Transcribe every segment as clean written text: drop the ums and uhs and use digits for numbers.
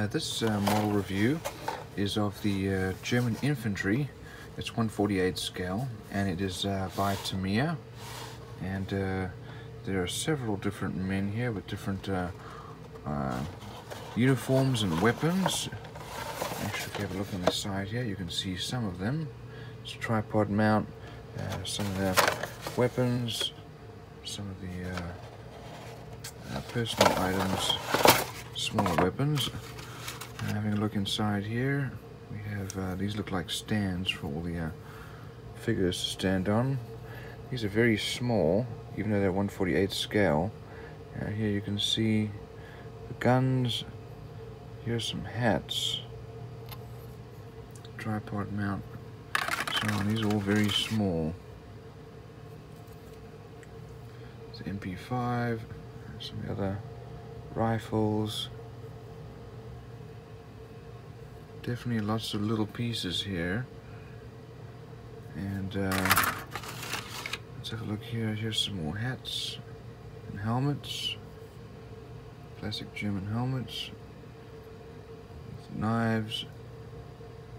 This model review is of the German Infantry. It's 1/48 scale, and it is by Tamiya. And there are several different men here with different uniforms and weapons. Actually, if you have a look on the side here, you can see some of them. It's a tripod mount, some of the weapons, some of the personal items, smaller weapons. Having a look inside here, we have these look like stands for all the figures to stand on. These are very small, even though they're 1/48 scale. Here you can see the guns. Here's some hats, tripod mount, so on. These are all very small. It's MP5, some other rifles. Definitely lots of little pieces here. And let's have a look here. Here's some more hats and helmets. Classic German helmets. Knives.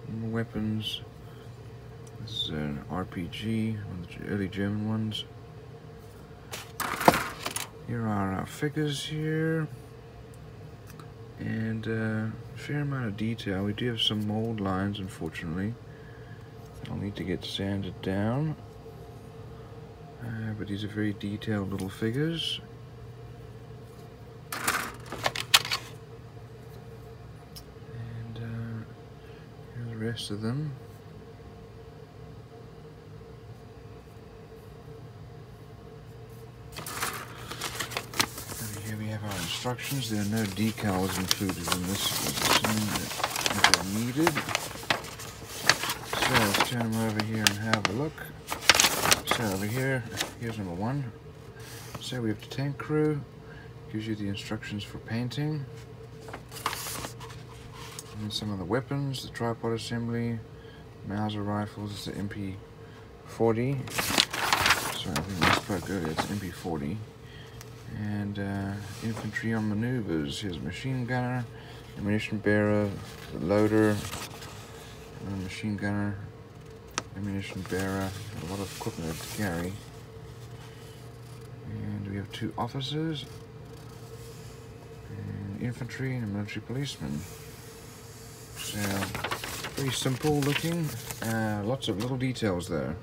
More weapons. This is an RPG, one of the early German ones. Here are our figures here. And a fair amount of detail. We do have some mold lines, unfortunately. I'll need to get sanded down. But these are very detailed little figures. And here are the rest of them. Here we have our instructions. There are no decals included in this. If they're needed. So let's turn them over here and have a look. So over here, here's number one. So we have the tank crew. Gives you the instructions for painting. And some of the weapons, the tripod assembly, Mauser rifles. It's the MP40. Sorry, I think I spoke earlier. It's MP40. And infantry on maneuvers. Here's a machine gunner, ammunition bearer, the loader, and a machine gunner, ammunition bearer, a lot of equipment to carry. And we have two officers, and infantry and a military policeman. So very simple looking, lots of little details there.